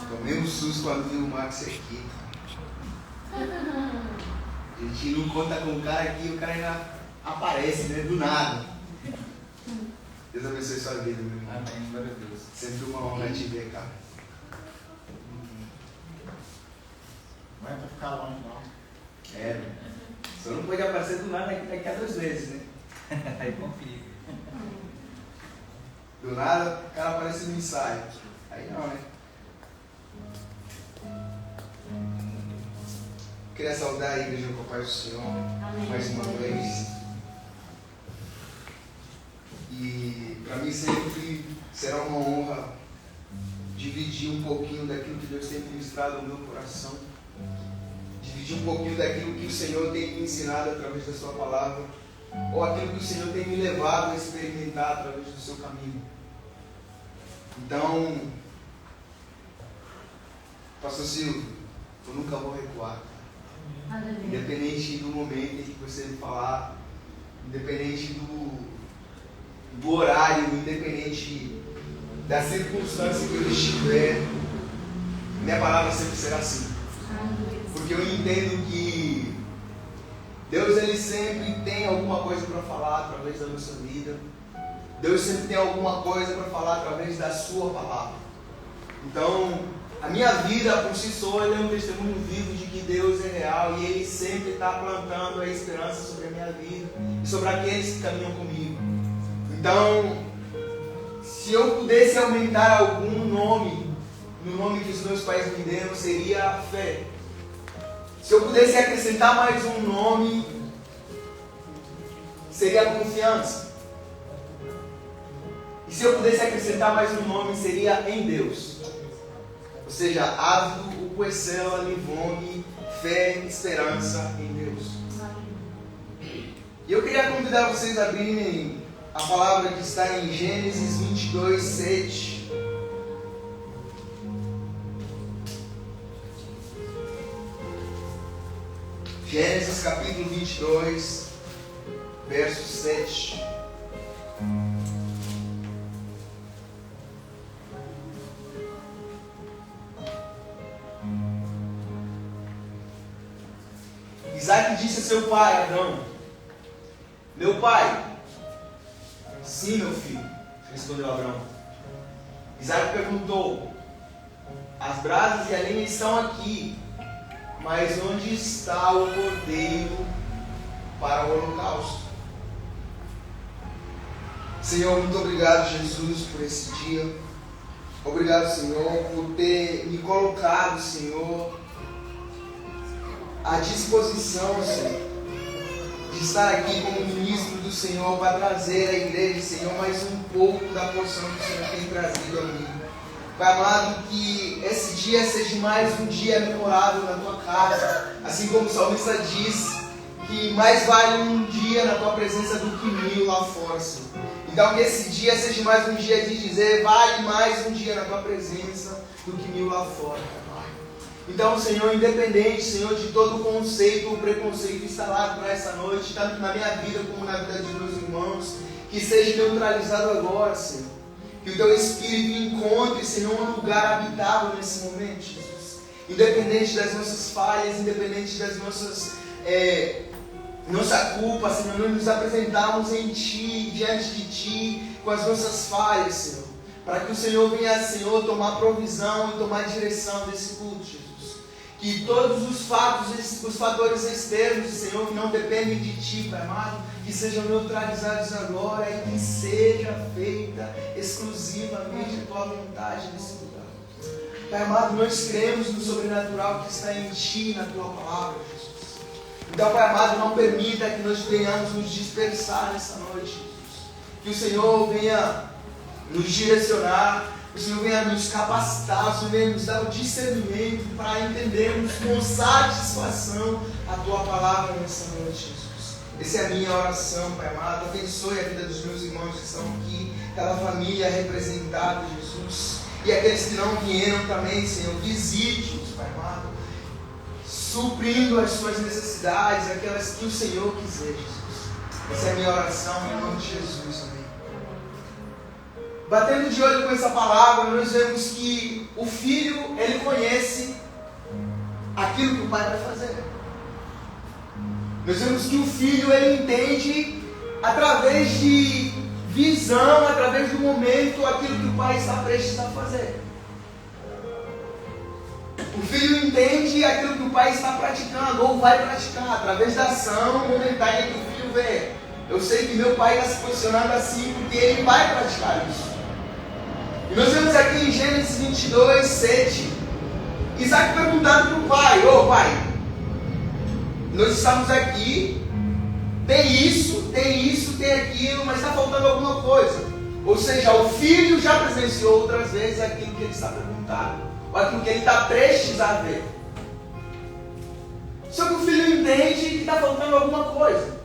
Tomei um susto quando vi o Max aqui. A gente não conta com o cara aqui, o cara ainda aparece, né? Do nada. Deus abençoe sua vida, meu irmão. Amém, glória a Deus. Sempre uma honra te ver, cara. Não é pra ficar longe, não. É, só não pode aparecer do nada daqui a 2 meses, né? Aí confia. Do nada, o cara aparece no ensaio. Aí não, né? Queria saudar a igreja com a paz do Senhor. Amém. Mais uma vez. E para mim sempre será uma honra dividir um pouquinho daquilo que Deus tem ministrado no meu coração. Dividir um pouquinho daquilo que o Senhor tem me ensinado através da sua palavra. Ou aquilo que o Senhor tem me levado a experimentar através do seu caminho. Então, Pastor Silvio, eu nunca vou recuar. Independente do momento em que você me falar, independente do horário, independente da circunstância que eu estiver, minha palavra sempre será assim. Porque eu entendo que Deus ele sempre tem alguma coisa para falar através da nossa vida. Deus sempre tem alguma coisa para falar através da sua palavra. Então, a minha vida por si só é um testemunho vivo de que Deus é real e Ele sempre está plantando a esperança sobre a minha vida e sobre aqueles que caminham comigo. Então, se eu pudesse aumentar algum nome no nome que os meus pais me deram, seria a fé. Se eu pudesse acrescentar mais um nome, seria a confiança. E se eu pudesse acrescentar mais um nome, seria em Deus. Ou seja, ávido, upuecela, livome, fé, esperança em Deus. E eu queria convidar vocês a abrirem a palavra que está em Gênesis 22, 7. Gênesis capítulo 22, verso 7. Isaac disse a seu pai, Abraão: meu pai. Sim, meu filho, respondeu Abraão. Isaac perguntou: as brasas e a lenha estão aqui, mas onde está o cordeiro para o holocausto? Senhor, muito obrigado, Jesus, por esse dia. Obrigado, Senhor, por ter me colocado, Senhor, à disposição, Senhor, de estar aqui como ministro do Senhor para trazer à igreja, Senhor, mais um pouco da porção que o Senhor tem trazido a mim. Pai amado, que esse dia seja mais um dia memorável na tua casa, assim como o salmista diz, que mais vale um dia na tua presença do que 1000 lá fora, Senhor. Então que esse dia seja mais um dia de dizer, vale mais um dia na tua presença do que 1000 lá fora, Pai. Então, Senhor, independente, Senhor, de todo o conceito ou preconceito instalado para essa noite, tanto na minha vida como na vida dos meus irmãos, que seja neutralizado agora, Senhor. Que o Teu Espírito encontre, Senhor, um lugar habitável nesse momento, Jesus. Independente das nossas falhas, independente das nossa culpa, Senhor, nós nos apresentamos em Ti, diante de Ti, com as nossas falhas, Senhor. Para que o Senhor venha, Senhor, tomar provisão e tomar direção desse culto, Jesus. Que todos os fatores externos, Senhor, que não dependem de Ti, Pai amado, que sejam neutralizados agora e que seja feita exclusivamente a Tua vontade nesse lugar. Pai amado, nós cremos no sobrenatural que está em Ti, na Tua palavra, Jesus. Então, Pai amado, não permita que nós venhamos nos dispersar nessa noite, Jesus. Que o Senhor venha nos direcionar, o Senhor venha nos capacitar, o Senhor venha nos dar o discernimento para entendermos com satisfação a Tua palavra nessa noite, Jesus. Essa é a minha oração, Pai amado. Abençoe a vida dos meus irmãos que estão aqui, cada família representada, Jesus. E aqueles que não vieram também, Senhor, visite-os, Pai amado, suprindo as suas necessidades, aquelas que o Senhor quiser, Jesus. Essa é a minha oração, em nome de Jesus, amém. Batendo de olho com essa palavra, nós vemos que o Filho, ele ele conhece aquilo que o pai vai fazer. Nós vemos que o filho, ele entende através de visão, através do momento, aquilo que o pai está prestes a fazer. O filho entende aquilo que o pai está praticando, ou vai praticar, através da ação momentânea que o filho vê. Eu sei que meu pai está se posicionando assim, porque ele vai praticar isso. E nós vemos aqui em Gênesis 22, 7, Isaac perguntando para o pai: ô pai, nós estamos aqui, tem isso, tem aquilo, mas está faltando alguma coisa. Ou seja, o filho já presenciou outras vezes aquilo que ele está perguntando, ou aquilo que ele está prestes a ver. Só que o filho entende que está faltando alguma coisa.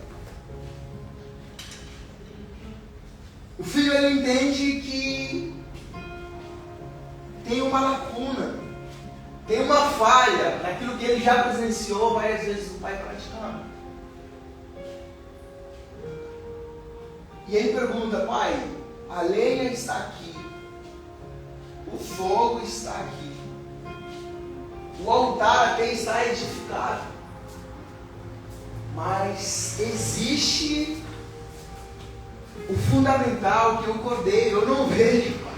O filho, ele entende que tem uma lacuna, tem uma falha naquilo que ele já presenciou várias vezes o pai praticando. E ele pergunta: pai, a lenha está aqui, o fogo está aqui, o altar até está edificado, mas existe o fundamental, que é o cordeiro. Eu não vejo, pai.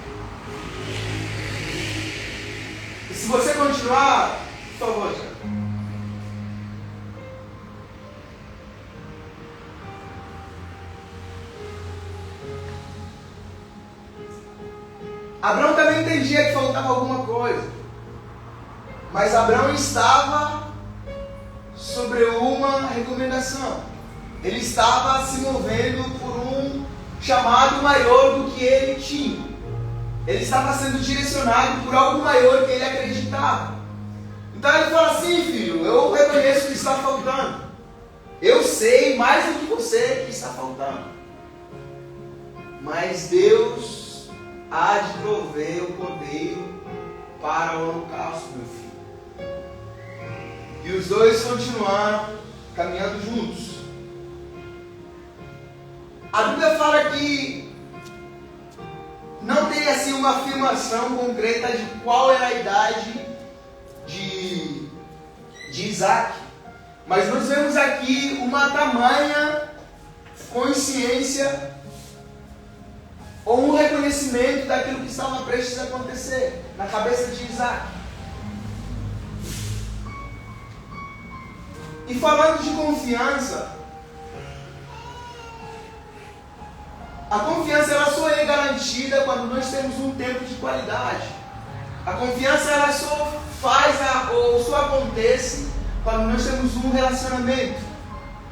E se você continuar, por favor, Tiago. Abraão também entendia que faltava alguma coisa, mas Abraão estava sobre uma recomendação. Ele estava se movendo por um chamado maior do que ele tinha. Ele estava sendo direcionado por algo maior que ele acreditava. Então ele fala assim: filho, eu reconheço que está faltando. Eu sei mais do que você que está faltando. Mas Deus há de prover o cordeiro para o holocausto, meu filho. E os dois continuaram caminhando juntos. A Bíblia fala que não tem assim uma afirmação concreta de qual era a idade de Isaac, mas nós vemos aqui uma tamanha consciência ou um reconhecimento daquilo que estava prestes a acontecer na cabeça de Isaac. E falando de confiança, a confiança ela só é garantida quando nós temos um tempo de qualidade. A confiança ela só ou só acontece quando nós temos um relacionamento.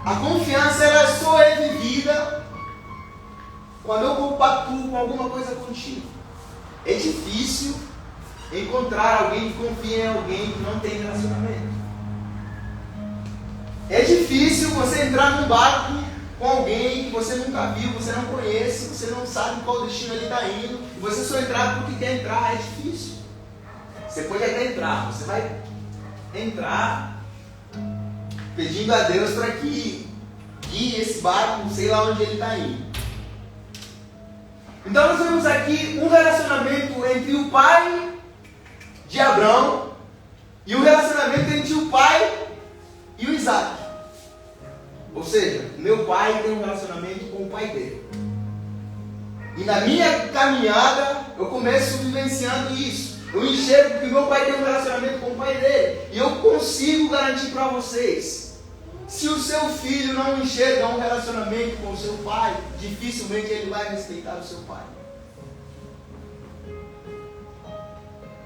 A confiança ela só é vivida quando eu compactuo com alguma coisa contigo. É difícil encontrar alguém que confia em alguém que não tem relacionamento. É difícil você entrar num barco com alguém que você nunca viu, você não conhece, você não sabe qual destino ele está indo, e você só entrar porque quer entrar. É difícil. Você pode até entrar, você vai entrar pedindo a Deus para que guie esse barco, sei lá onde ele está indo. Então nós vemos aqui um relacionamento entre o pai de Abraão e um relacionamento entre o pai e o Isaac. Ou seja, meu pai tem um relacionamento com o pai dele. E na minha caminhada, eu começo vivenciando isso. Eu enxergo que meu pai tem um relacionamento com o pai dele. E eu consigo garantir para vocês, se o seu filho não enxerga um relacionamento com o seu pai, dificilmente ele vai respeitar o seu pai.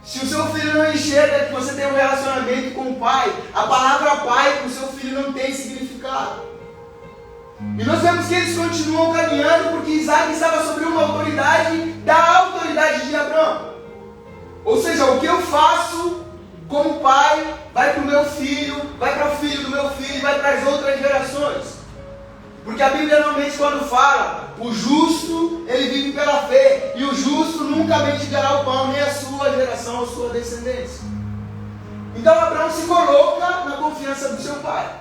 Se o seu filho não enxerga que você tem um relacionamento com o pai, a palavra pai para o seu filho não tem significado. E nós vemos que eles continuam caminhando porque Isaac estava sobre uma autoridade da autoridade de Abraão. Ou seja, o que eu faço como pai vai para o meu filho, vai para o filho do meu filho, vai para as outras gerações. Porque a Bíblia normalmente quando fala, o justo ele vive pela fé, e o justo nunca mendigará o pão, nem a sua geração ou sua descendência. Então Abraão se coloca na confiança do seu pai.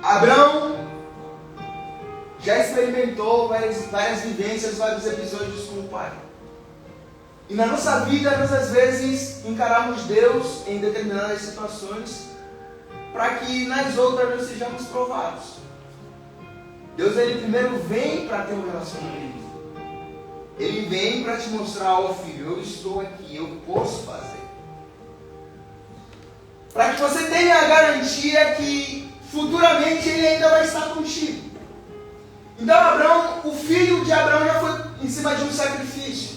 Abraão já experimentou várias vivências, vários episódios com o pai. E na nossa vida, nós às vezes encaramos Deus em determinadas situações para que nas outras nós sejamos provados. Deus, ele primeiro vem para ter um relacionamento. Ele vem para te mostrar, ó filho, eu estou aqui, eu posso fazer. Para que você tenha a garantia que futuramente ele ainda vai estar contigo. Então Abraão, o filho de Abraão já foi em cima de um sacrifício.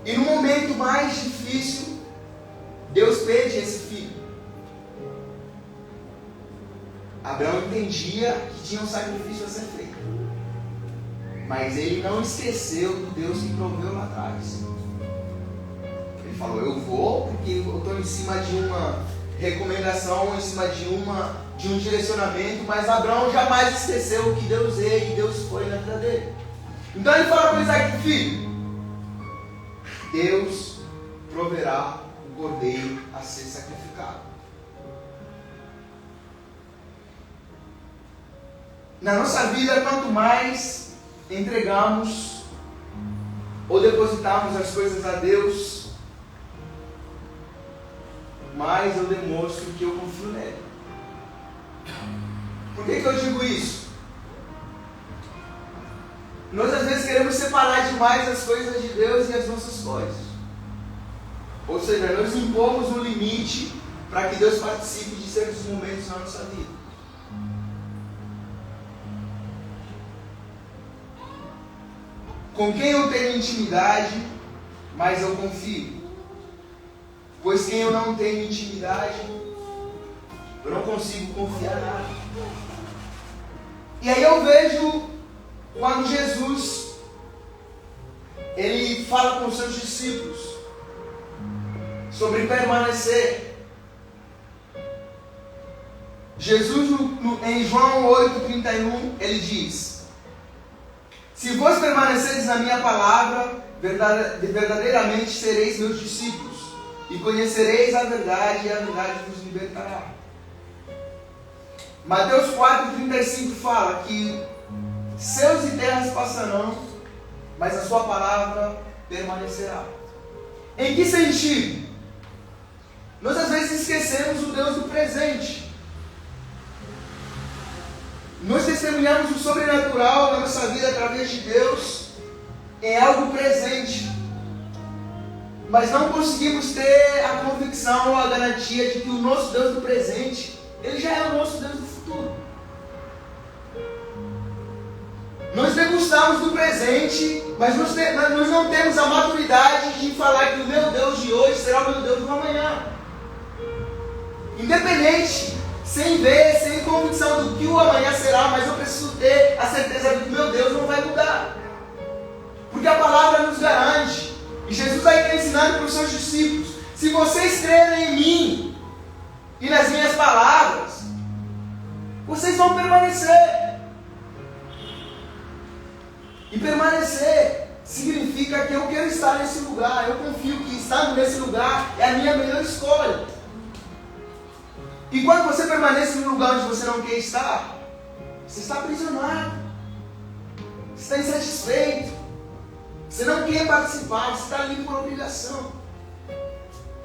E no momento mais difícil, Deus pede esse filho. Abraão entendia que tinha um sacrifício a ser feito. Mas ele não esqueceu do Deus que proveu lá atrás. Ele falou, eu vou porque eu estou em cima de uma recomendação, em cima de um direcionamento, mas Abraão jamais esqueceu o que Deus é e Deus foi na vida dele. Então ele fala para Isaac, filho, Deus proverá o cordeiro a ser sacrificado. Na nossa vida, quanto mais entregamos ou depositamos as coisas a Deus, mais eu demonstro que eu confio nele. Por que eu digo isso? Nós às vezes queremos separar demais as coisas de Deus e as nossas coisas. Ou seja, nós impomos um limite para que Deus participe de certos momentos na nossa vida. Com quem eu tenho intimidade, mais eu confio. Pois quem eu não tenho intimidade, eu não consigo confiar nada. E aí eu vejo quando Jesus, ele fala com os seus discípulos sobre permanecer. Jesus em João 8,31, ele diz: se vós permaneceres na minha palavra, verdadeiramente sereis meus discípulos, e conhecereis a verdade, e a verdade vos libertará. Mateus 4,35 fala que céus e terras passarão, mas a sua palavra permanecerá. Em que sentido? Nós às vezes esquecemos o Deus do presente. Nós testemunhamos o sobrenatural na nossa vida através de Deus em algo presente. Mas não conseguimos ter a convicção ou a garantia de que o nosso Deus do presente, ele já é o nosso Deus do futuro. Nós degustamos do presente, mas nós não temos a maturidade de falar que o meu Deus de hoje será o meu Deus do amanhã. Independente, sem ver, sem convicção do que o amanhã será, mas eu preciso ter a certeza de que o meu Deus não vai mudar. Porque a palavra nos garante. E Jesus aí está ensinando para os seus discípulos: se vocês crerem em mim e nas minhas palavras, vocês vão permanecer. E permanecer significa que eu quero estar nesse lugar. Eu confio que estando nesse lugar é a minha melhor escolha. E quando você permanece num lugar onde você não quer estar, você está aprisionado, você está insatisfeito, você não quer participar, você está ali por obrigação.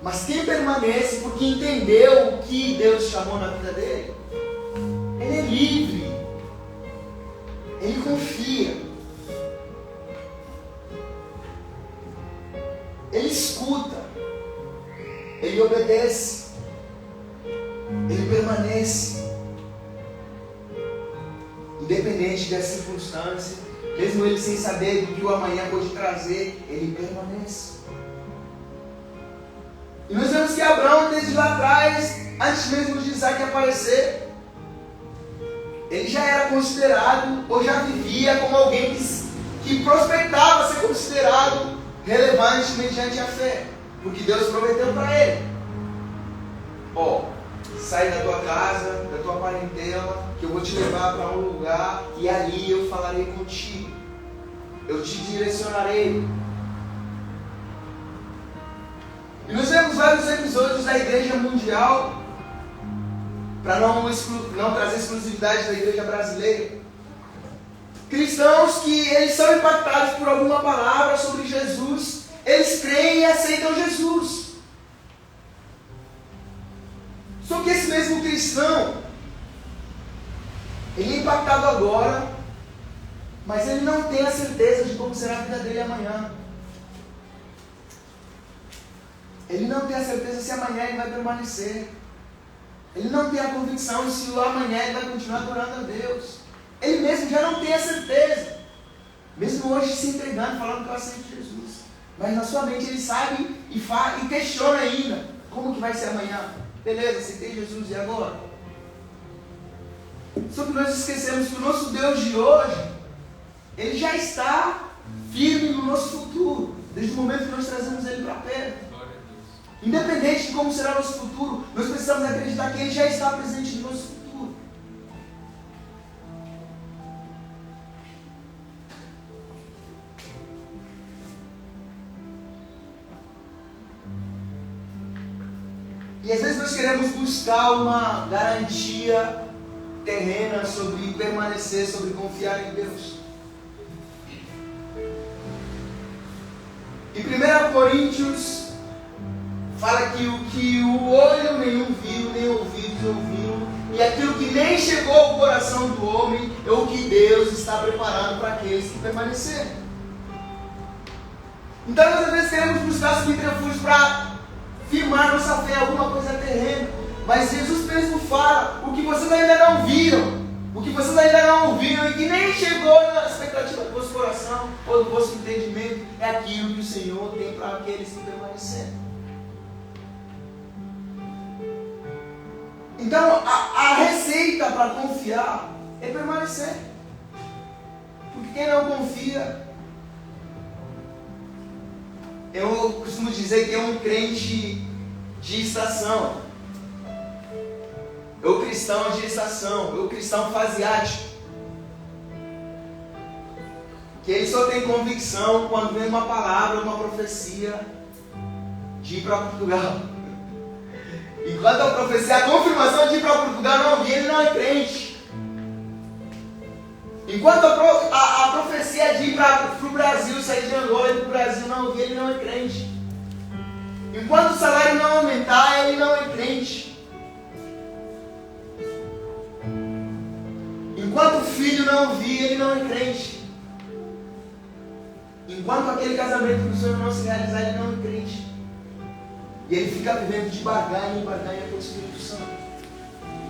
Mas quem permanece porque entendeu o que Deus chamou na vida dele, ele é livre, ele confia, ele escuta, ele obedece, ele permanece, independente da circunstância, mesmo ele sem saber do que o amanhã pode trazer, ele permanece. E nós vemos que Abraão, desde lá atrás, antes mesmo de Isaac aparecer, ele já era considerado, ou já vivia como alguém que prosperava ser considerado relevante mediante a fé, porque Deus prometeu para ele: sai da tua casa, da tua parentela, que eu vou te levar para um lugar e ali eu falarei contigo, eu te direcionarei. E nós vemos vários episódios da igreja mundial, para não trazer exclusividade da igreja brasileira, Cristãos que eles são impactados por alguma palavra sobre Jesus, eles creem e aceitam Jesus. Só que esse mesmo cristão, ele é impactado agora, mas ele não tem a certeza de como será a vida dele amanhã. Ele não tem a certeza se amanhã ele vai permanecer. Ele não tem a convicção de se amanhã ele vai continuar adorando a Deus. Ele mesmo já não tem a certeza. Mesmo hoje se entregando, falando que eu aceito Jesus. Mas na sua mente ele sabe e questiona ainda. Como que vai ser amanhã? Beleza, aceitei Jesus, e agora? Só que nós esquecemos que o nosso Deus de hoje, Ele já está firme no nosso futuro. Desde o momento que nós trazemos Ele para perto. Independente de como será nosso futuro, nós precisamos acreditar que Ele já está presente no nosso futuro. E às vezes nós queremos buscar uma garantia terrena sobre permanecer, sobre confiar em Deus. Em 1 Coríntios fala que o que o olho nenhum viu, nem ouvidos ouviram, e aquilo que nem chegou ao coração do homem, é o que Deus está preparando para aqueles que permanecerem. Então nós às vezes queremos buscar subterfúgios para firmar nossa fé em alguma coisa terrena, mas Jesus mesmo fala, o que vocês ainda não viram, o que vocês ainda não ouviram e que nem chegou na expectativa do vosso coração ou do vosso entendimento, é aquilo que o Senhor tem para aqueles que permanecerem. Então, a receita para confiar é permanecer. Porque quem não confia, eu costumo dizer que é um crente de estação. É o cristão de estação, é o cristão faseático. Que ele só tem convicção quando vem uma palavra, uma profecia de ir para Portugal. Enquanto a profecia, a confirmação de ir para Portugal não vir, ele não é crente. Enquanto a profecia de ir para o Brasil, sair de Angola e para o Brasil não vir, ele não é crente. Enquanto o salário não aumentar, ele não é crente. Enquanto o filho não vir, ele não é crente. Enquanto aquele casamento do Senhor não se realizar, ele não é crente. E ele fica vivendo de barganha em barganha com o Espírito Santo.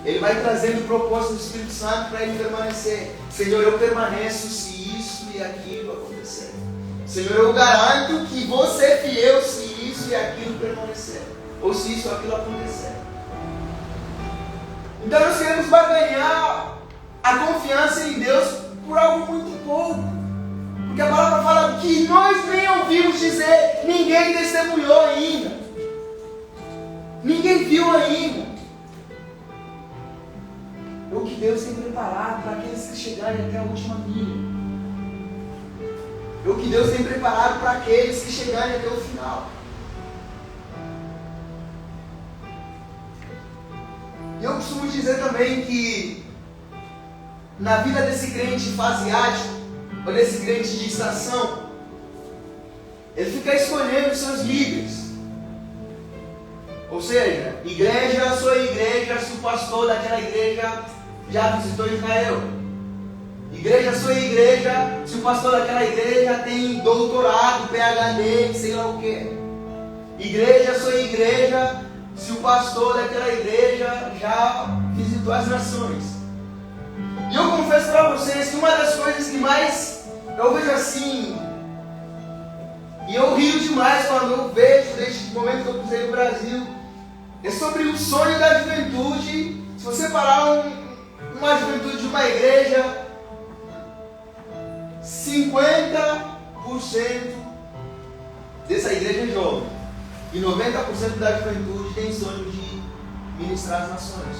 Ele vai trazendo propostas do Espírito Santo para ele permanecer. Senhor, eu permaneço se isso e aquilo acontecer. Senhor, eu garanto que vou ser fiel se isso e aquilo permanecer. Ou se isso ou aquilo acontecer. Então nós queremos barganhar a confiança em Deus por algo muito pouco. Porque a palavra fala que nós nem ouvimos dizer, ninguém testemunhou ainda. Ninguém viu ainda. É o que Deus tem preparado para aqueles que chegarem até a última milha. É o que Deus tem preparado para aqueles que chegarem até o final. E eu costumo dizer também que na vida desse crente faseático, ou desse crente de estação, ele fica escolhendo os seus líderes. Ou seja, igreja, sua igreja, se o pastor daquela igreja já visitou Israel. Igreja, sua igreja, se o pastor daquela igreja tem doutorado, PhD, sei lá o que. Igreja, sua igreja, se o pastor daquela igreja já visitou as nações. E eu confesso para vocês que uma das coisas que mais eu vejo assim, e eu rio demais quando eu vejo, desde o momento que eu pisei no Brasil, é sobre o sonho da juventude. Se você parar uma juventude de uma igreja, 50% dessa igreja é jovem. E 90% da juventude tem sonho de ministrar as nações.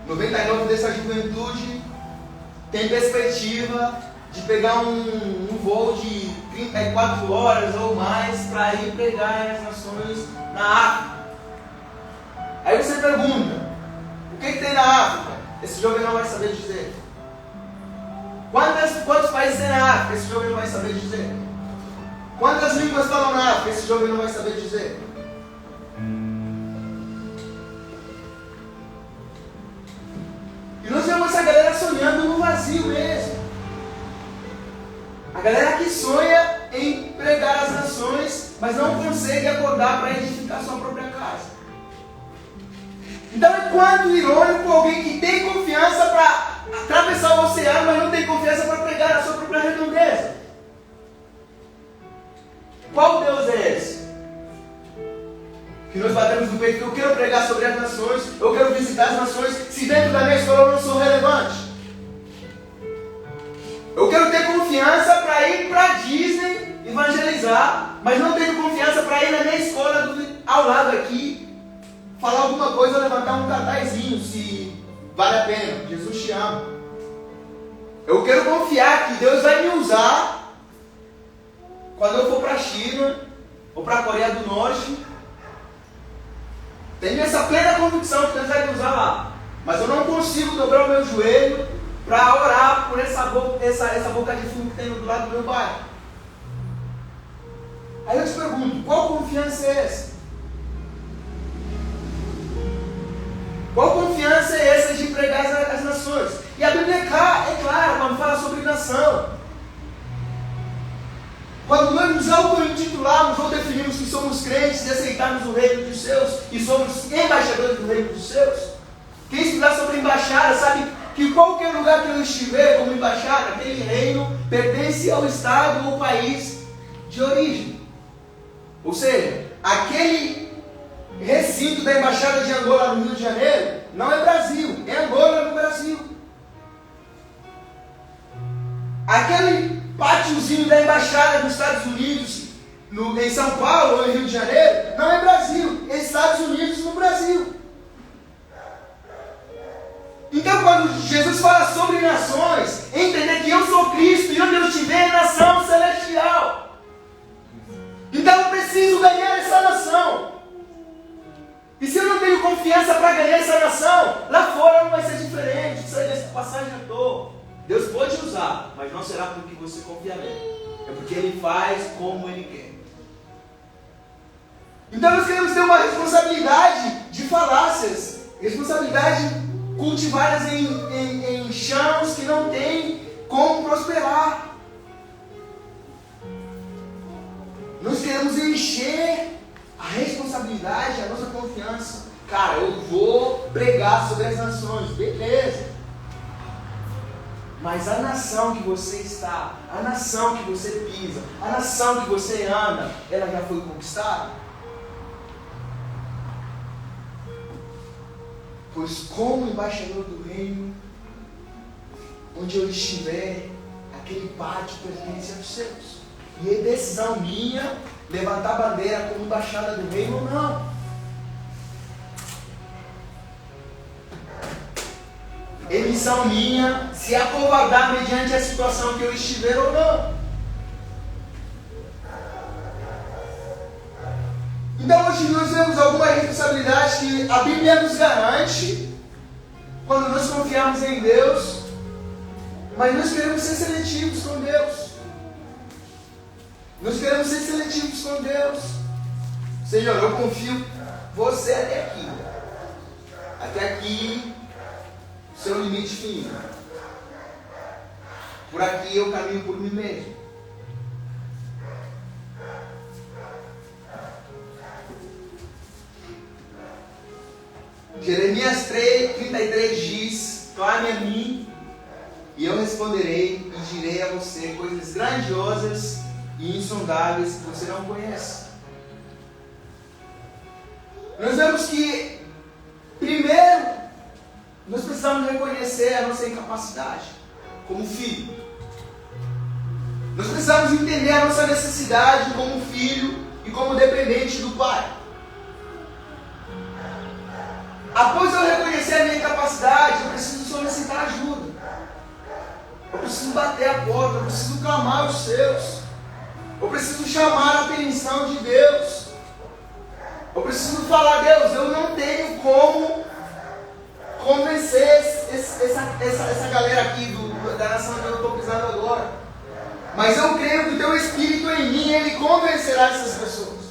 99% dessa juventude tem perspectiva de pegar um voo de 34 horas ou mais para ir pregar as nações na África. Aí você pergunta, o que tem na África? Esse jovem não vai saber dizer. Quantos países tem na África? Esse jovem não vai saber dizer. Quantas línguas falam na África? Esse jovem não vai saber dizer. E nós vemos essa galera sonhando no vazio mesmo. A galera que sonha em pregar as nações, mas não consegue acordar para edificar sua própria casa. Então é quanto irônico alguém que tem confiança para atravessar o oceano, mas não tem confiança para pregar a sua própria redondeza. Qual Deus é esse? Que nós batemos no peito que eu quero pregar sobre as nações, eu quero visitar as nações, se dentro da minha escola eu não sou relevante. Eu quero ter confiança para ir para Disney evangelizar, mas não tenho confiança para ir na minha escola ao lado aqui, falar alguma coisa, levantar um cartazinho, se vale a pena. Jesus te ama. Eu quero confiar que Deus vai me usar quando eu for para a China ou para a Coreia do Norte. Tenho essa plena convicção que Deus vai me usar lá. Mas eu não consigo dobrar o meu joelho para orar por essa boca de fumo que tem do lado do meu bairro. Aí eu te pergunto, qual confiança é essa? Qual confiança é essa de pregar as nações? E a Bíblia é clara quando fala sobre nação. Quando nós nos auto-intitulamos ou definimos que somos crentes e aceitamos o reino dos céus e somos embaixadores do reino dos céus, quem estudar sobre embaixada sabe que qualquer lugar que eu estiver como embaixada, aquele reino pertence ao estado ou país de origem. Ou seja, aquele recinto da embaixada de Angola no Rio de Janeiro não é Brasil, é Angola no Brasil. Aquele pátiozinho da embaixada dos Estados Unidos em São Paulo ou no Rio de Janeiro não é Brasil, é Estados Unidos no Brasil. Então, quando Jesus fala sobre nações, entender que eu sou Cristo e onde eu estiver é nação celestial. Então eu preciso ganhar essa nação. E se eu não tenho confiança para ganhar essa nação, lá fora não vai ser diferente. Isso aí é passagem à toa. Deus pode usar, mas não será porque você confia nele. É porque Ele faz como Ele quer. Então nós queremos ter uma responsabilidade de falácias. Responsabilidade cultivadas em chãos que não tem como prosperar. Nós queremos encher a responsabilidade, a nossa confiança. Cara, eu vou pregar sobre as nações, beleza. Mas a nação que você está, a nação que você pisa, a nação que você anda, ela já foi conquistada? Pois como embaixador do reino, onde eu estiver, aquele pátio pertence aos seus. E é decisão minha levantar a bandeira como embaixada do reino ou não. É missão minha se acovardar mediante a situação que eu estiver ou não. Então hoje nós temos alguma responsabilidade que a Bíblia nos garante quando nós confiamos em Deus, mas nós queremos ser seletivos com Deus. Nós queremos ser seletivos com Deus. Senhor, eu confio você até aqui. Até aqui, seu limite fim. Por aqui eu caminho por mim mesmo. Jeremias 33 diz: clame a mim e eu responderei e direi a você coisas grandiosas e insondáveis que você não conhece. Nós vemos que primeiro nós precisamos reconhecer a nossa incapacidade como filho. Nós precisamos entender a nossa necessidade como filho e como dependente do Pai. Após eu reconhecer a minha incapacidade, eu preciso solicitar ajuda. Eu preciso bater a porta, eu preciso clamar os seus. Eu preciso chamar a atenção de Deus. Eu preciso falar: Deus, eu não tenho como convencer essa galera aqui, da nação onde eu estou pisando agora. Mas eu creio que o teu Espírito em mim, ele convencerá essas pessoas.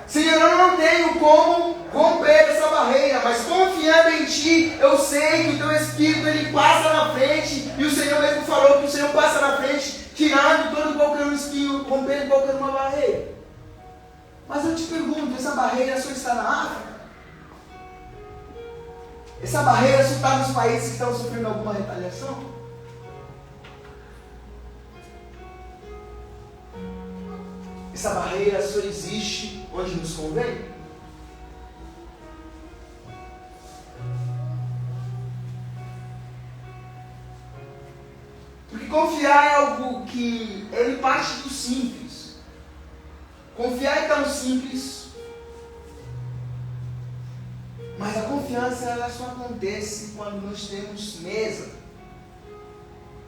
Senhor, eu não tenho como romper essa barreira, mas confiando em Ti, eu sei que o Teu Espírito, ele passa na frente, e o Senhor mesmo falou que o Senhor passa na frente, tirando todo qualquer um espinho, rompendo qualquer uma barreira. Mas eu te pergunto, essa barreira só está na África? Essa barreira só está nos países que estão sofrendo alguma retaliação? Essa barreira só existe onde nos convém? Porque confiar é algo que ele parte do simples. Confiar é tão simples, mas a confiança ela só acontece quando nós temos mesa.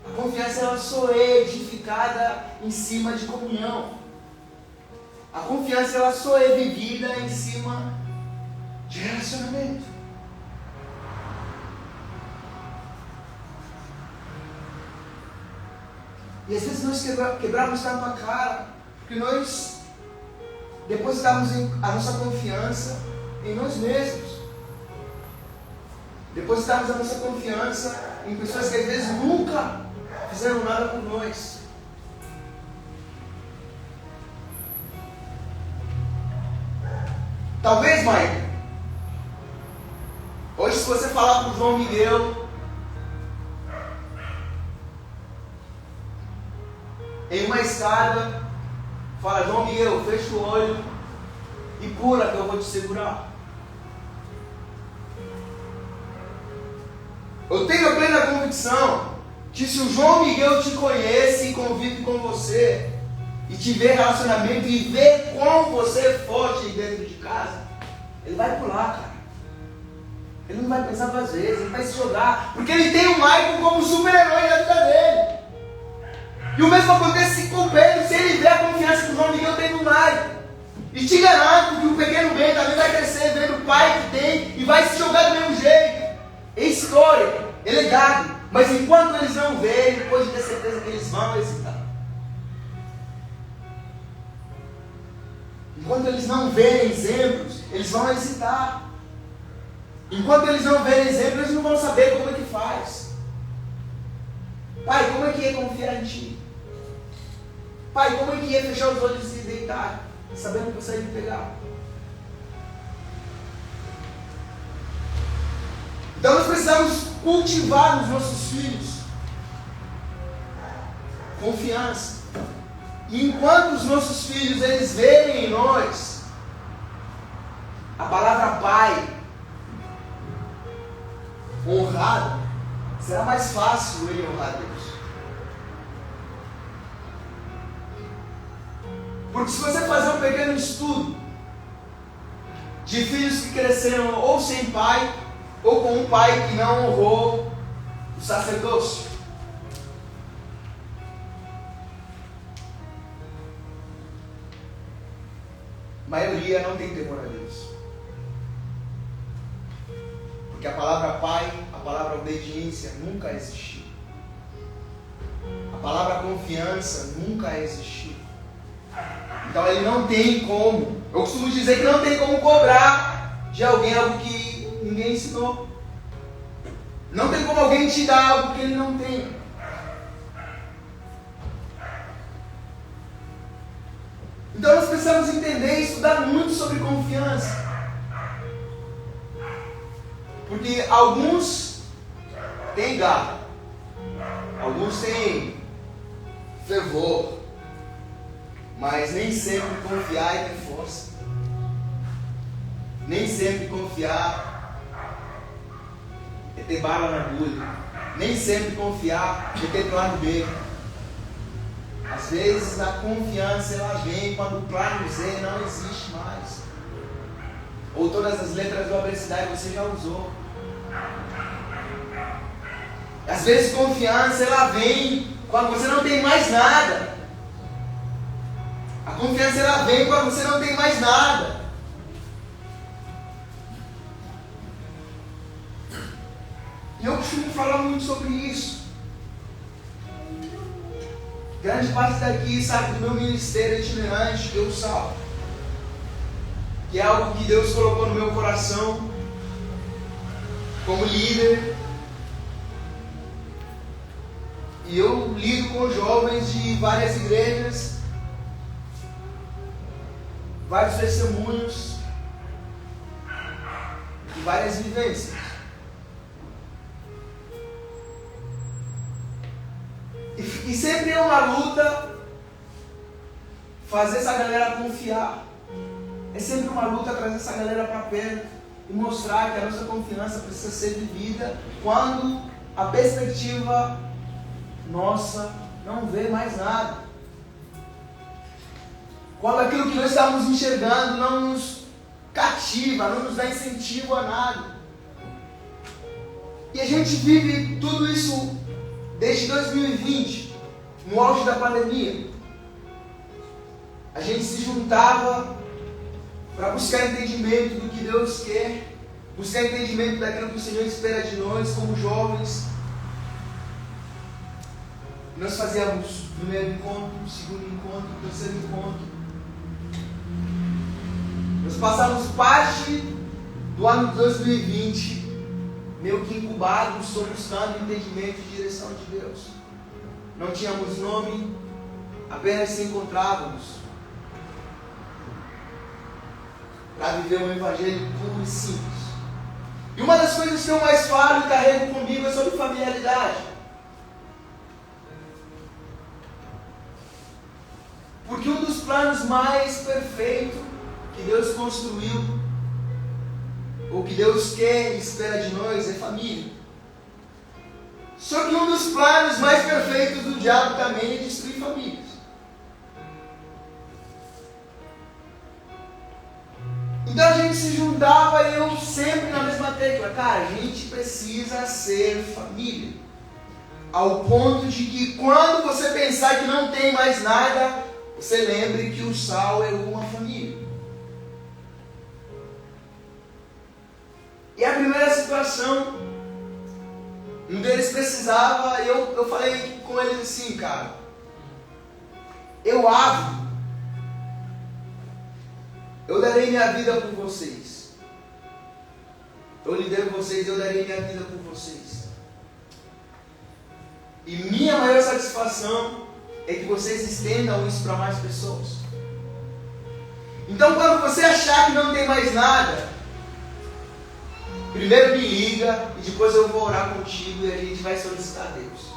A confiança ela só é edificada em cima de comunhão. A confiança ela só é vivida em cima de relacionamento. E às vezes nós quebramos tanto a cara, porque nós depositamos a nossa confiança em nós mesmos. Depositamos a nossa confiança em pessoas que às vezes nunca fizeram nada por nós. Talvez, Mike, hoje se você falar para o João Miguel em uma escada, fala: João Miguel, fecha o olho e pula que eu vou te segurar. Eu tenho a plena convicção que se o João Miguel te conhece e convive com você, e tiver relacionamento e ver como você é forte dentro de casa, ele vai pular, cara. Ele não vai pensar duas vezes, ele vai se jogar, porque ele tem o Michael como super-herói na vida dele. E o mesmo acontece com o Pedro, se ele vê a confiança que o João Miguel tem no Michael. E te garanto que o pequeno Ben também vai crescer vendo o pai que tem e vai se jogar do mesmo jeito. É história, é legado. Mas enquanto eles não verem, pode ter certeza que eles vão hesitar. Enquanto eles não verem exemplos, eles vão hesitar. Enquanto eles não verem exemplos, eles não vão saber como é que faz. Pai, como é que é confiar em Ti? Pai, como é que é fechar os olhos e deitar, sabendo que você vai me pegar? Então nós precisamos cultivar nos nossos filhos confiança. E enquanto os nossos filhos eles verem em nós a palavra pai honrada, será mais fácil ele honrar Deus. Porque se você fazer um pequeno estudo de filhos que cresceram ou sem pai, ou com um pai que não honrou o sacerdócio, a maioria não tem temor a Deus. Porque a palavra pai, a palavra obediência nunca existiu. A palavra confiança nunca existiu. Então ele não tem como. Eu costumo dizer que não tem como cobrar de alguém algo que ninguém ensinou. Não tem como alguém te dar algo que ele não tem. Então nós precisamos entender e estudar muito sobre confiança. Porque alguns têm garra, alguns têm fervor, mas nem sempre confiar é ter força. Nem sempre confiar é ter bala na agulha. Nem sempre confiar é ter plano B. Às vezes a confiança ela vem quando o plano Z não existe mais. Ou todas as letras do adversidade você já usou. Às vezes confiança ela vem quando você não tem mais nada. A confiança ela vem quando você não tem mais nada. E eu costumo falar muito sobre isso. Grande parte daqui sabe do meu ministério itinerante, que eu salvo. Que é algo que Deus colocou no meu coração como líder. E eu lido com jovens de várias igrejas, vários testemunhos e várias vivências. E sempre é uma luta fazer essa galera confiar. É sempre uma luta trazer essa galera para perto e mostrar que a nossa confiança precisa ser vivida quando a perspectiva nossa não vê mais nada. Quando aquilo que nós estamos enxergando não nos cativa, não nos dá incentivo a nada. E a gente vive tudo isso desde 2020, no auge da pandemia. A gente se juntava para buscar entendimento do que Deus quer, buscar entendimento daquilo que o Senhor espera de nós como jovens. Nós fazíamos o primeiro encontro, o segundo encontro, o terceiro encontro. Nós passamos parte do ano de 2020 meio que incubados, só buscando entendimento e direção de Deus. Não tínhamos nome, apenas se encontrávamos para viver um evangelho puro e simples. E uma das coisas que eu mais falo e carrego comigo é sobre familiaridade. Porque um dos planos mais perfeitos que Deus construiu, ou que Deus quer e espera de nós, é família. Só que um dos planos mais perfeitos do diabo também é destruir famílias. Então a gente se juntava e eu sempre na mesma tecla. Cara, a gente precisa ser família. Ao ponto de que quando você pensar que não tem mais nada, você lembre que o Sal é uma família. E a primeira situação, um deles precisava, eu falei com eles assim, cara, eu darei minha vida por vocês. Eu lidero vocês, eu darei minha vida por vocês. E minha maior satisfação é que vocês estendam isso para mais pessoas. Então quando você achar que não tem mais nada, primeiro me liga e depois eu vou orar contigo e a gente vai solicitar a Deus.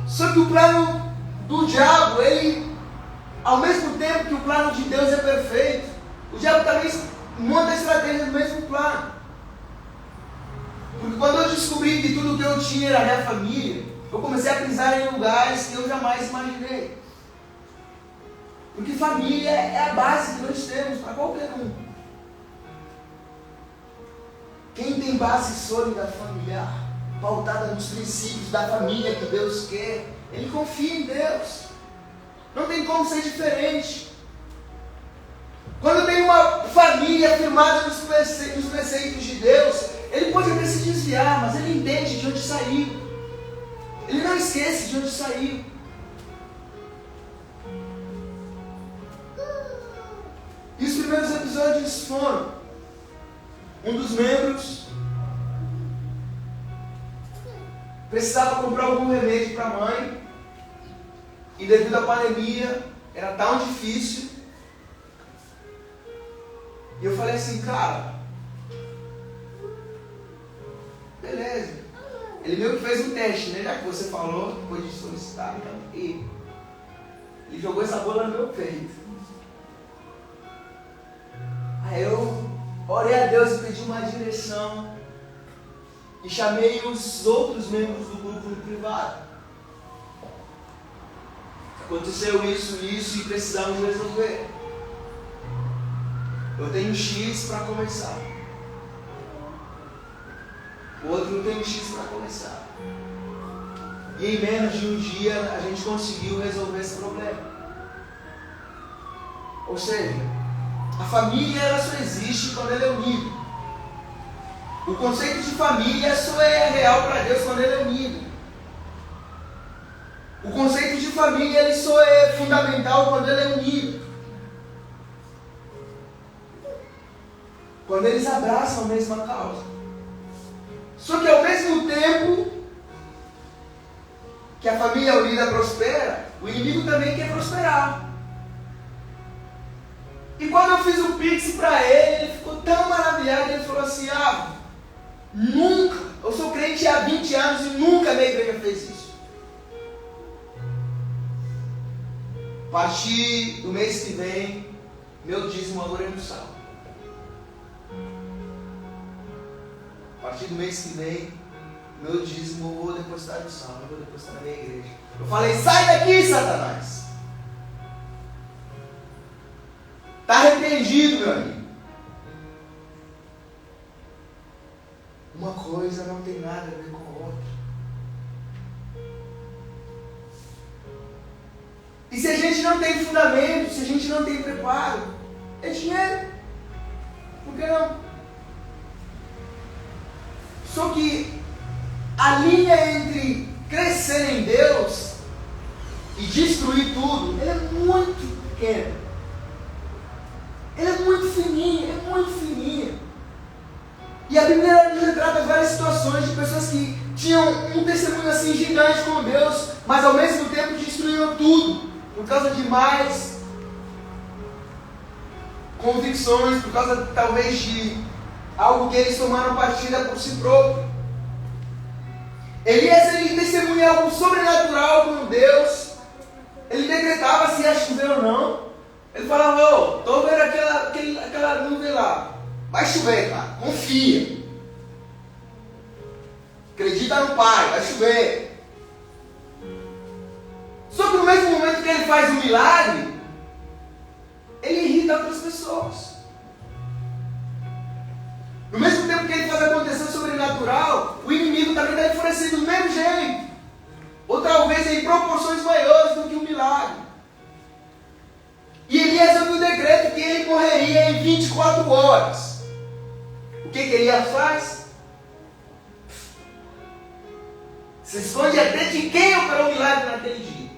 Só que o plano do diabo, ele, ao mesmo tempo que o plano de Deus é perfeito, o diabo também monta estratégia do mesmo plano. Porque quando eu descobri que tudo que eu tinha era minha família, eu comecei a pisar em lugares que eu jamais imaginei. Porque família é a base que nós temos para qualquer um. Quem tem base sólida familiar, pautada nos princípios da família que Deus quer, ele confia em Deus. Não tem como ser diferente. Quando tem uma família firmada nos preceitos de Deus, ele pode até se desviar, mas ele entende de onde saiu. Ele não esquece de onde saiu. E os primeiros episódios foram: um dos membros precisava comprar algum remédio para a mãe, e devido à pandemia era tão difícil. E eu falei assim, cara, beleza. Ele meio que fez um teste, né? Já que você falou, depois de solicitar, então, e ele jogou essa bola no meu peito. Aí eu orei a Deus e pedi uma direção e chamei os outros membros do grupo no privado. Aconteceu isso e precisamos resolver. Eu tenho X para começar. O outro tem X para começar. E em menos de um dia a gente conseguiu resolver esse problema. Ou seja, a família ela só existe quando ela é unida. O conceito de família só é real para Deus quando ele é unido. O conceito de família ele só é fundamental quando ele é unido. Quando eles abraçam a mesma causa. Só que ao mesmo tempo que a família unida prospera, o inimigo também quer prosperar. E quando eu fiz o Pix para ele, ele ficou tão maravilhado, ele falou assim, nunca, eu sou crente há 20 anos e nunca a minha igreja fez isso. A partir do mês que vem, meu dízimo agora é no sal. A partir do mês que vem, meu dízimo eu vou depositar no sal, eu vou depositar na minha igreja. Eu falei, sai daqui, Satanás! Está arrependido, meu amigo? Uma coisa não tem nada a ver com a outra. E se a gente não tem fundamento, se a gente não tem preparo, é dinheiro. Por que não? Só que a linha entre crescer em Deus e destruir tudo, ela é muito pequena. Ela é muito fininha, é muito fininha. E a Bíblia nos retrata várias situações de pessoas que tinham um testemunho assim gigante com Deus, mas ao mesmo tempo destruíram tudo, por causa de mais convicções, por causa talvez de algo que eles tomaram partida por si próprio. Elias, ele testemunha algo sobrenatural com Deus. Ele decretava se ia chover ou não. Ele falava, estou vendo aquela nuvem lá. Vai chover, cara. Confia. Acredita no Pai. Vai chover. Só que no mesmo momento que ele faz um milagre, ele irrita outras pessoas. No mesmo tempo que ele faz acontecer o sobrenatural, o inimigo também está enfurecido do mesmo jeito. Ou talvez em proporções maiores do que um milagre. E Elias ouviu o decreto que ele morreria em 24 horas. O que Elias faz? Se esconde até de quem operou o milagre naquele dia.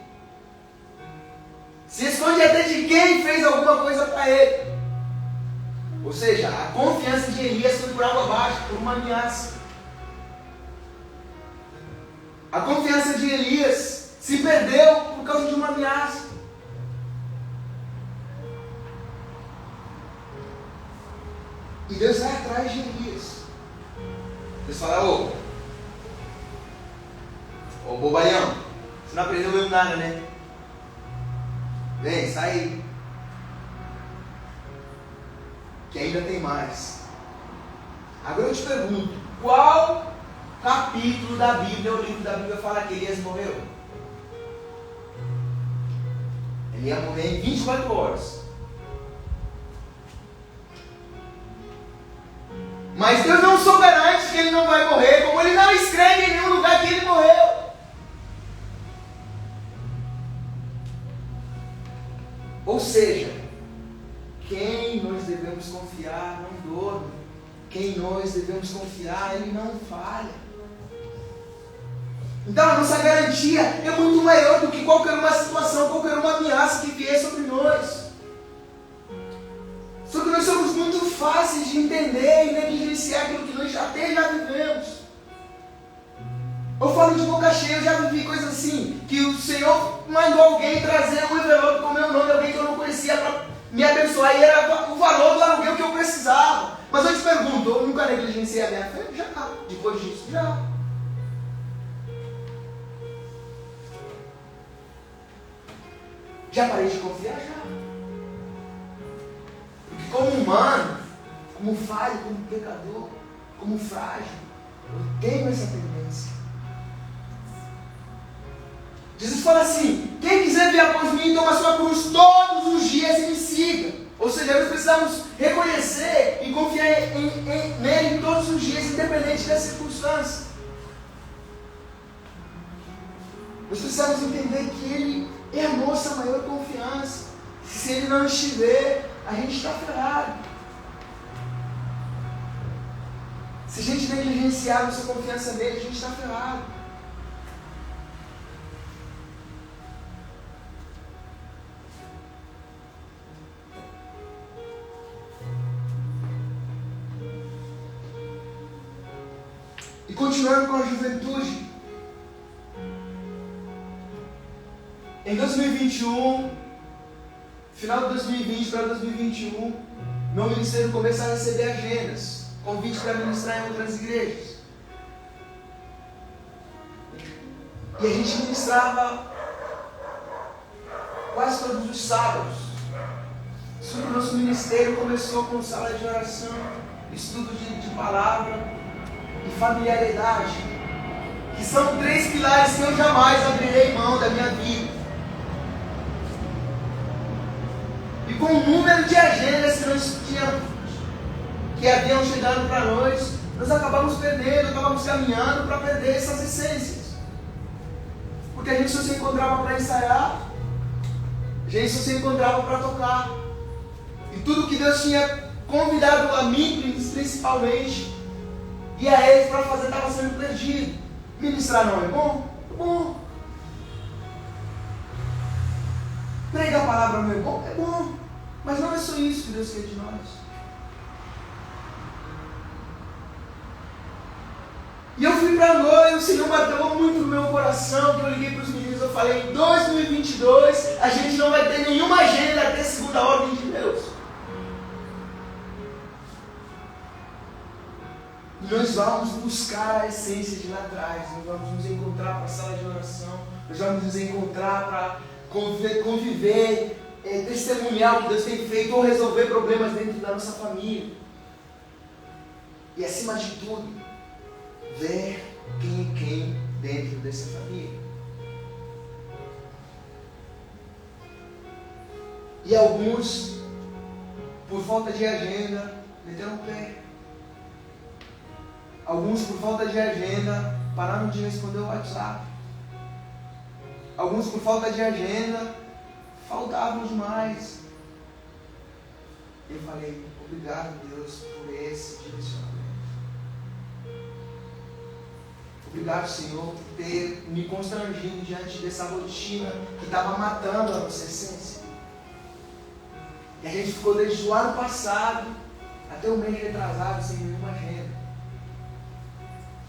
Se esconde até de quem fez alguma coisa para ele. Ou seja, a confiança de Elias foi por água abaixo, por uma ameaça. A confiança de Elias se perdeu por causa de uma ameaça. E Deus vai atrás de Elias. Deus fala, ô bobalhão, você não aprendeu mesmo nada, né? Vem, sai aí. Que ainda tem mais. Agora eu te pergunto, qual capítulo da Bíblia, o livro da Bíblia fala que Elias morreu? Ele ia morrer em 24 horas. Mas Deus não só garante que ele não vai morrer, como ele não escreve em nenhum lugar que ele morreu. Ou seja, quem nós devemos confiar não dorme. Quem nós devemos confiar, ele não falha. Então a nossa garantia é muito maior do que qualquer uma situação, qualquer uma ameaça que vier sobre nós. Só que nós somos muito fáceis de entender e negligenciar aquilo que nós até já vivemos. Eu falo de boca cheia, eu já vivi coisas assim, que o Senhor mandou alguém trazer um envelope com o meu nome, alguém que eu não conhecia para me abençoar, e era o valor do aluguel que eu precisava. Mas eu te pergunto, eu nunca negligenciei a minha fé? Já, depois disso, já. Já parei de confiar? Já. Porque como humano, como falho, como pecador, como frágil, eu tenho essa tendência. Jesus fala assim, quem quiser vir após mim, toma a sua cruz todos os dias e me siga. Ou seja, nós precisamos reconhecer e confiar nele todos os dias, independente das circunstâncias. Nós precisamos entender que ele é a nossa maior confiança. Se ele não estiver, a gente está ferrado. Se a gente negligenciar a nossa confiança nele, a gente está ferrado. E continuando com a juventude, em 2021, final de 2020 para 2021, meu ministério começou a receber agendas, convites para ministrar em outras igrejas. E a gente ministrava quase todos os sábados. Só que o nosso ministério começou com sala de oração, estudo de palavra e familiaridade, que são 3 pilares que eu jamais abrirei mão da minha vida. E com o número de agendas que nós tínhamos, que haviam chegado para nós acabamos perdendo, acabamos caminhando para perder essas essências. Porque a gente só se encontrava para ensaiar, a gente só se encontrava para tocar. E tudo que Deus tinha convidado a mim, principalmente, e a eles para fazer, estava sendo perdido. Ministrar não é bom? É bom. Pregar a palavra não é bom? É bom. Mas não é só isso que Deus quer de nós. E eu fui para a noite, o Senhor bateu muito no meu coração, que eu liguei para os meninos, eu falei, em 2022, a gente não vai ter nenhuma agenda até segunda ordem de Deus. E nós vamos buscar a essência de lá atrás, nós vamos nos encontrar para a sala de oração, nós vamos nos encontrar para conviver, testemunhar o que Deus tem feito, ou resolver problemas dentro da nossa família. E acima de tudo, ver quem é quem dentro dessa família. E alguns, por falta de agenda, meteram o pé. Alguns, por falta de agenda, pararam de responder o WhatsApp. Alguns, por falta de agenda, faltavam demais. Eu falei, obrigado, Deus, por esse direcionamento. Obrigado, Senhor, por ter me constrangido diante dessa rotina que estava matando a nossa essência. E a gente ficou desde o ano passado até o mês retrasado sem nenhuma agenda.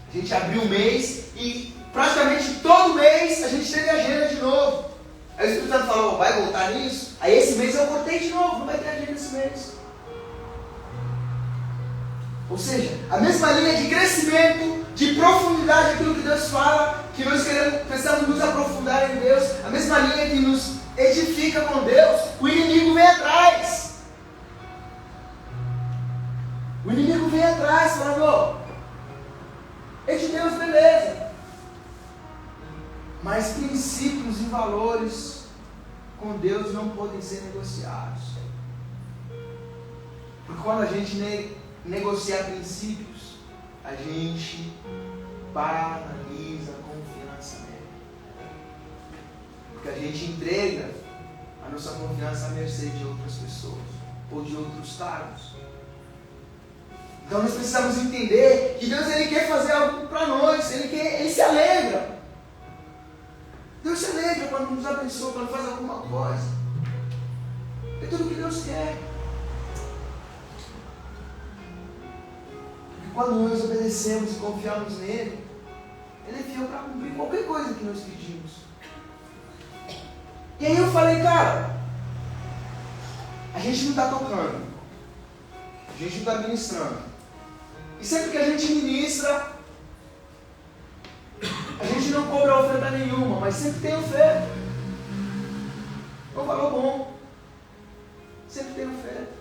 A gente abriu o mês e praticamente todo mês a gente teve agenda de novo. Aí o Espírito Santo falou, vai voltar nisso? Aí esse mês eu voltei de novo, não vai ter agenda esse mês. Ou seja, a mesma linha de crescimento, de profundidade, aquilo que Deus fala, que nós precisamos nos aprofundar em Deus, a mesma linha que nos edifica com Deus, o inimigo vem atrás. O inimigo vem atrás, falando, é de Deus, beleza. Mas princípios e valores com Deus não podem ser negociados. Porque quando a gente negociar princípios, a gente banaliza a confiança nele. Porque a gente entrega a nossa confiança à mercê de outras pessoas ou de outros cargos. Então nós precisamos entender que Deus ele quer fazer algo para nós, ele se alegra. Deus se alegra quando nos abençoa, quando faz alguma coisa. É tudo o que Deus quer. Porque quando nós obedecemos e confiamos nele, ele é fiel para cumprir qualquer coisa que nós pedimos. E aí eu falei, cara, a gente não está tocando, a gente não está ministrando. E sempre que a gente ministra, a gente não cobra oferta nenhuma, mas sempre tem oferta. É um valor bom. Sempre tem oferta.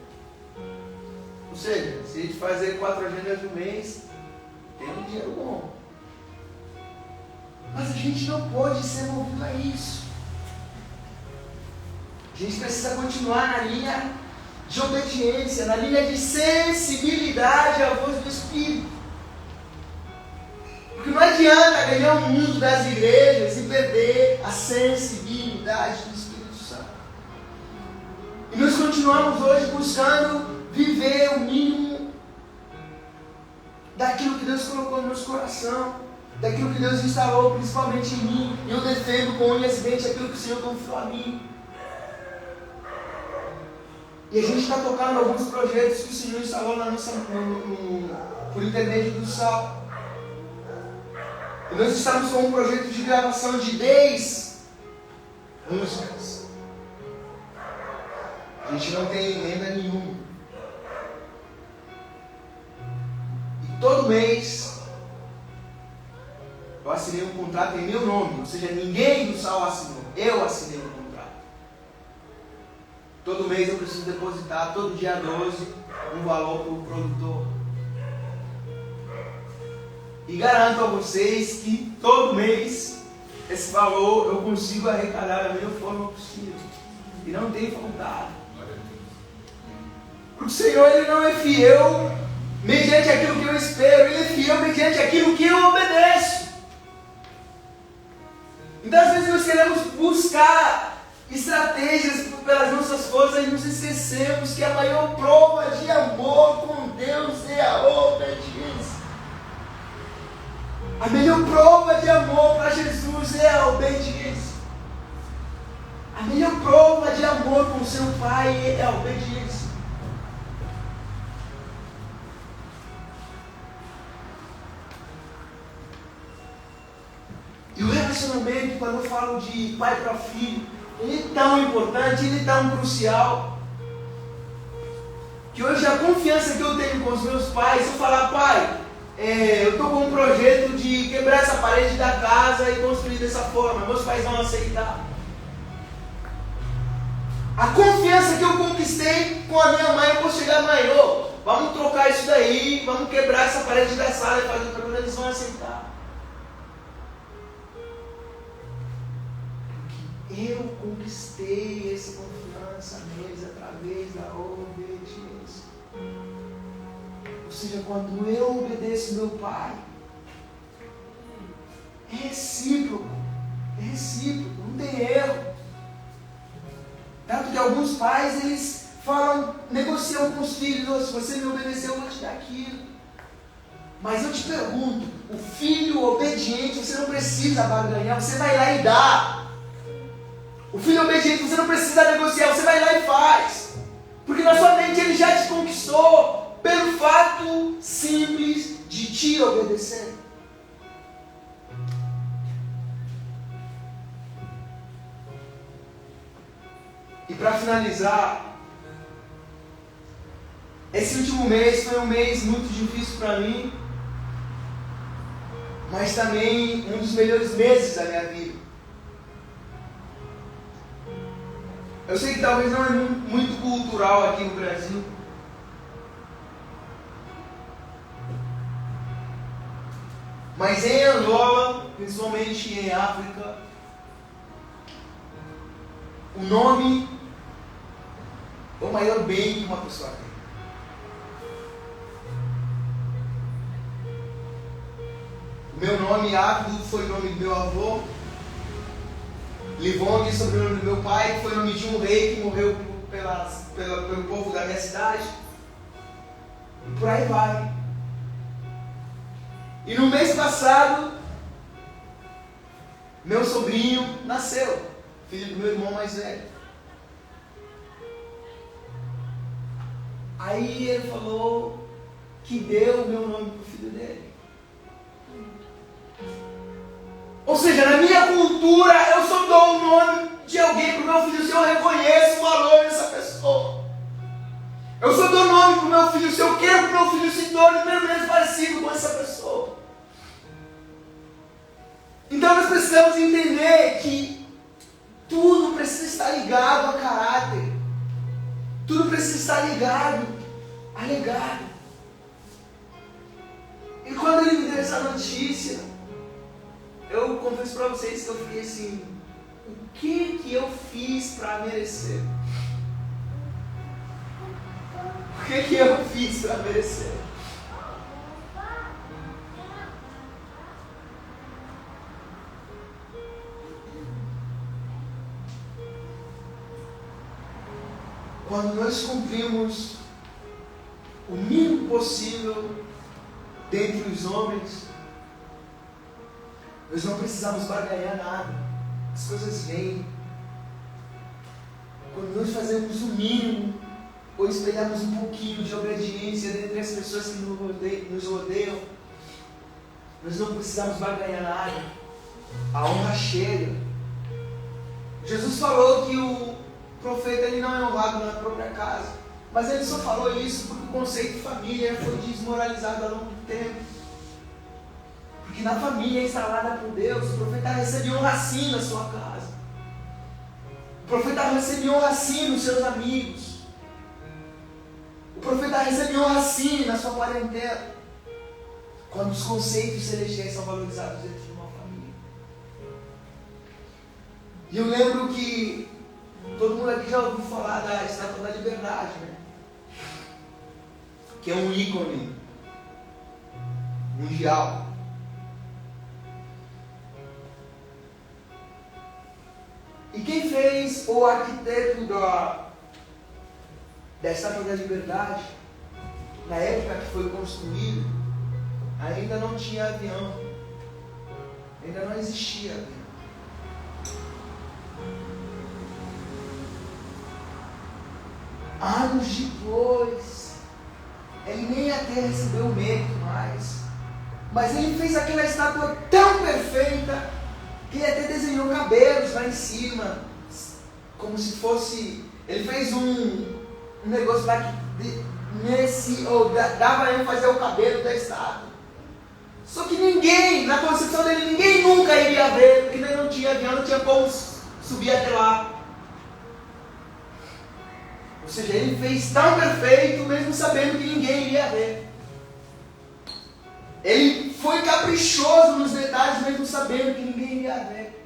Ou seja, se a gente fazer 4 agendas no mês, tem um dinheiro bom. Mas a gente não pode ser movido a isso. A gente precisa continuar na linha de obediência, na linha de sensibilidade à voz do Espírito. Porque não adianta ganhar o mundo das igrejas e perder a sensibilidade do Espírito Santo. E nós continuamos hoje buscando viver o mínimo daquilo que Deus colocou no nosso coração, daquilo que Deus instalou principalmente em mim. E eu defendo com unhas e dentes aquilo que o Senhor confiou a mim. E a gente está tocando alguns projetos que o Senhor instalou na nossa, por intermédio do Sal. Nós estamos com um projeto de gravação de 10 músicas. A gente não tem emenda nenhuma. E todo mês eu assinei um contrato em meu nome. Ou seja, ninguém do Sal assinou. Eu assinei um contrato. Todo mês eu preciso depositar, todo dia 12, um valor para o produtor. E garanto a vocês que todo mês esse valor eu consigo arrecadar da melhor forma possível. E não tem faltado. Porque o Senhor, Ele não é fiel mediante aquilo que eu espero. Ele é fiel mediante aquilo que eu obedeço. Então às vezes nós queremos buscar estratégias pelas nossas forças e nos esquecemos que a maior prova de amor com Deus é a obediência. A melhor prova de amor para Jesus é a obediência. A melhor prova de amor com seu Pai é a obediência. E o relacionamento, quando eu falo de pai para filho, ele é tão importante, ele é tão crucial, que hoje a confiança que eu tenho com os meus pais, se eu falar, pai, eu estou com um projeto de quebrar essa parede da casa e construir dessa forma, meus pais vão aceitar. A confiança que eu conquistei com a minha mãe, eu posso chegar maior, vamos trocar isso daí, vamos quebrar essa parede da sala e fazer outra coisa, eles vão aceitar. Eu conquistei essa confiança neles através da obediência. Ou seja, quando eu obedeço meu pai, é recíproco, não tem erro. Tanto que alguns pais, eles negociam com os filhos, se você me obedeceu, eu vou te dar aquilo. Mas eu te pergunto, o filho obediente, você não precisa barganhar, você vai lá e dá. O filho obediente, você não precisa negociar, você vai lá e faz. Porque na sua mente ele já te conquistou pelo fato simples de te obedecer. E para finalizar, esse último mês foi um mês muito difícil para mim, mas também um dos melhores meses da minha vida. Eu sei que talvez não é muito cultural aqui no Brasil, mas em Angola, principalmente em África, o nome é o maior bem que uma pessoa tem. O meu nome, Abdo, foi o nome do meu avô. Livong, sobrenome do meu pai, que foi o nome de um rei que morreu pelo povo da minha cidade. E por aí vai. E no mês passado, meu sobrinho nasceu, filho do meu irmão mais velho. Aí ele falou que deu o meu nome para o filho dele. Ou seja, na minha cultura, eu só dou o nome de alguém para o meu filho se eu reconheço o valor dessa pessoa. Eu só dou o nome para o meu filho se eu quero que o meu filho se torne pelo menos parecido com essa pessoa. Então nós precisamos entender que tudo precisa estar ligado a caráter. Tudo precisa estar ligado a legado. E quando ele me deu essa notícia, eu confesso para vocês que eu fiquei assim, o que eu fiz para merecer? O que eu fiz para merecer? Quando nós cumprimos o mínimo possível dentre os homens, nós não precisamos barganhar nada. As coisas vêm. Quando nós fazemos o mínimo, ou espelhamos um pouquinho de obediência dentre as pessoas que nos rodeiam, Nós não precisamos barganhar nada. A honra chega. Jesus falou que o profeta ele não é honrado na própria casa. Mas ele só falou isso porque o conceito de família foi desmoralizado ao longo do tempo. Porque na família instalada por Deus, o profeta recebe honra sim na sua casa. O profeta recebe honra sim nos seus amigos. O profeta recebe honra sim na sua parentela. Quando os conceitos celestiais são valorizados dentro de uma família. E eu lembro que todo mundo aqui já ouviu falar da Estátua da Liberdade, né? Que é um ícone mundial. E quem fez o arquiteto da Estátua da Liberdade, na época que foi construído, ainda não tinha avião, ainda não existia avião. Anos depois, ele nem até recebeu o mérito mais, mas ele fez aquela estátua tão perfeita que ele até desenhou cabelos lá em cima, como se fosse, ele fez um negócio lá que dava ênfase ao cabelo da estátua. Só que ninguém, na concepção dele, ninguém nunca iria ver, porque ele não tinha avião, não tinha como subir até lá. Ou seja, ele fez tão perfeito, mesmo sabendo que ninguém iria ver. Ele foi caprichoso nos detalhes, mesmo sabendo que ninguém iria ver.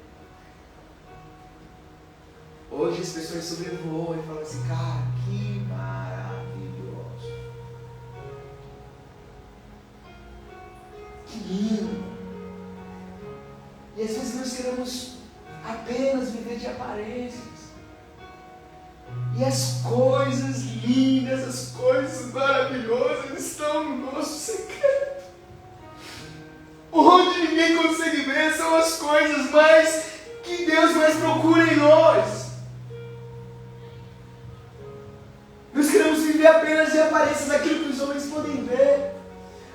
Hoje as pessoas sobrevoam e falam assim, cara, que maravilhoso. Que lindo. E às vezes nós queremos apenas viver de aparências. E as coisas lindas, as coisas maravilhosas estão no nosso secreto. Onde ninguém consegue ver são as coisas mais que Deus mais procura em nós. Nós queremos viver apenas de aparências, aquilo que os homens podem ver.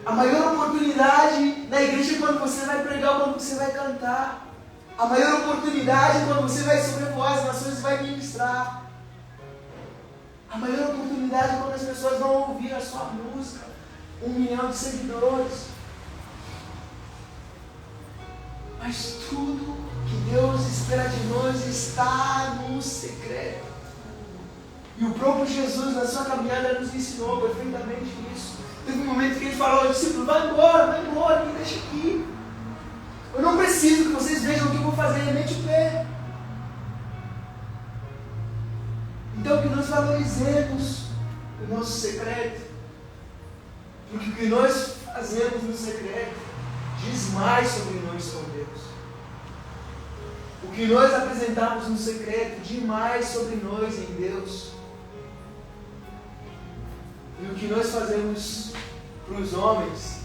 A maior oportunidade na igreja é quando você vai pregar, quando você vai cantar. A maior oportunidade é quando você vai sobrevoar as nações e vai ministrar. A maior oportunidade é quando as pessoas vão ouvir a sua música. 1 milhão de seguidores. Mas tudo que Deus espera de nós está no secreto. E o próprio Jesus, na sua caminhada, nos ensinou perfeitamente isso. Teve um momento que ele falou ao discípulo, vai embora, me deixa aqui. Eu não preciso que vocês vejam o que eu vou fazer, mete o pé. Então que nós valorizemos o nosso secreto. Porque o que nós fazemos no secreto diz mais sobre nós com Deus. O que nós apresentamos no secreto diz mais sobre nós em Deus. E o que nós fazemos para os homens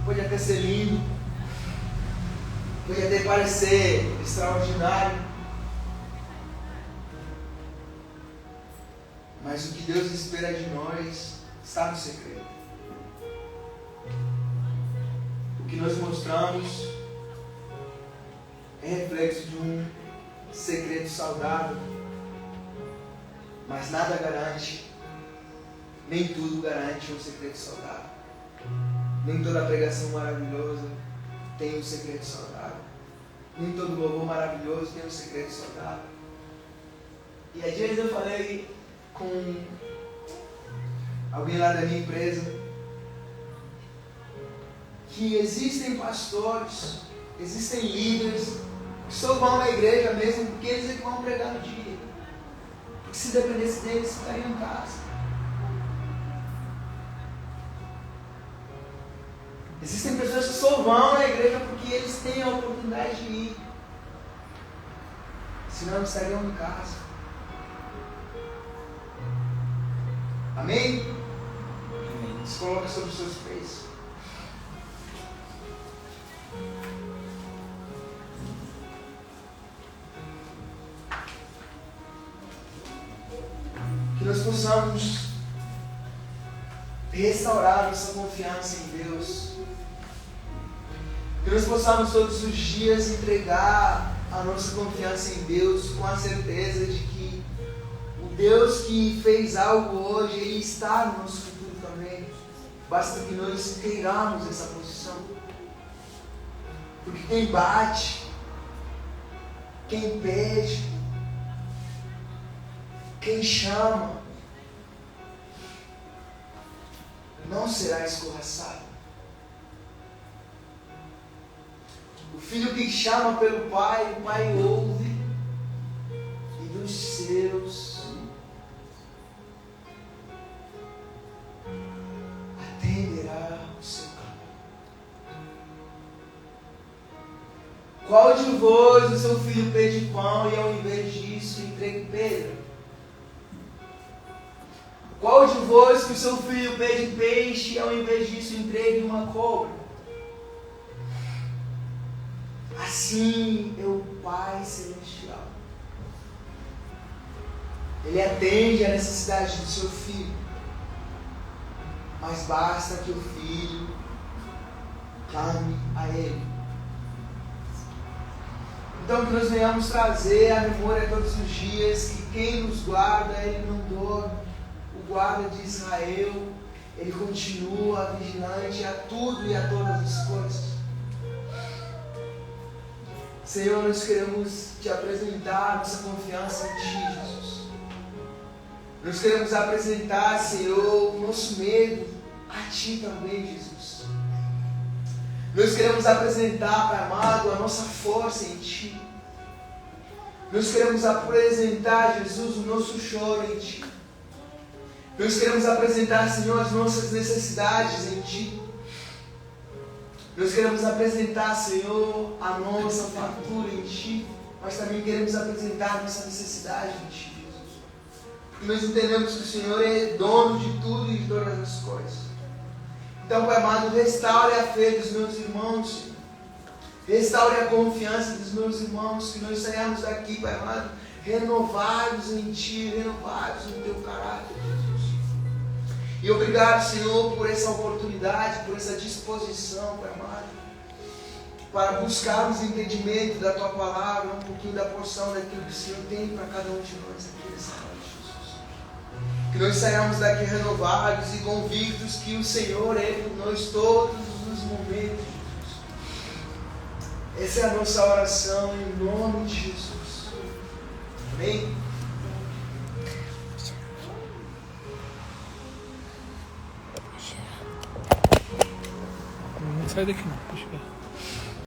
pode até ser lindo, pode até parecer extraordinário, mas o que Deus espera de nós está no secreto. O que nós mostramos é reflexo de um segredo saudável, mas nada garante, nem tudo garante um segredo saudável. Nem toda pregação maravilhosa tem um segredo saudável. Nem todo louvor maravilhoso tem um segredo saudável. E às vezes eu falei com alguém lá da minha empresa que existem pastores, existem líderes que só vão na igreja mesmo porque eles é que vão pregar no dia. Porque se dependesse deles, ficariam em casa. Existem pessoas que só vão na igreja porque eles têm a oportunidade de ir. Senão estariam em casa. Amém? Amém. Se coloca sobre os seus pés. Que nós possamos restaurar nossa confiança em Deus. Que nós possamos todos os dias entregar a nossa confiança em Deus com a certeza de que o Deus que fez algo hoje, Ele está no nosso futuro também. Basta que nós queiramos essa posição. Porque quem bate, quem pede, quem chama, não será escorraçado. O filho que chama pelo Pai, o Pai ouve e dos seus atenderá o seu clamor. Qual de vós o seu filho pede pão e ao invés disso entregue pedra? Qual de vós que o seu filho pede peixe e ao invés disso entregue uma cobra? Assim é o Pai Celestial. Ele atende à necessidade do seu filho. Mas basta que o filho clame a Ele. Então que nós venhamos trazer à memória todos os dias que quem nos guarda, Ele não dorme. O guarda de Israel, Ele continua vigilante a tudo e a todas as coisas. Senhor, nós queremos Te apresentar nossa confiança em Ti, Jesus. Nós queremos apresentar, Senhor, o nosso medo a Ti também, Jesus. Nós queremos apresentar, Pai amado, a nossa força em Ti. Nós queremos apresentar, Jesus, o nosso choro em Ti. Nós queremos apresentar, Senhor, as nossas necessidades em Ti. Nós queremos apresentar, Senhor, a nossa fartura em Ti, mas também queremos apresentar a nossa necessidade em Ti, Jesus. Porque nós entendemos que o Senhor é dono de tudo e de todas as coisas. Então, Pai amado, restaure a fé dos meus irmãos, Senhor. Restaure a confiança dos meus irmãos, que nós saiamos daqui, Pai amado, renovados em Ti, renovados no Teu caráter, Jesus. E obrigado, Senhor, por essa oportunidade, por essa disposição, Pai amado, para buscarmos entendimento da Tua palavra, um pouquinho da porção daquilo que o Senhor tem para cada um de nós aqui nessa noite, Jesus. Que nós saiamos daqui renovados e convictos que o Senhor é por nós todos os momentos, Jesus. Essa é a nossa oração em nome de Jesus. Amém? Não sai daqui não, deixa eu ver.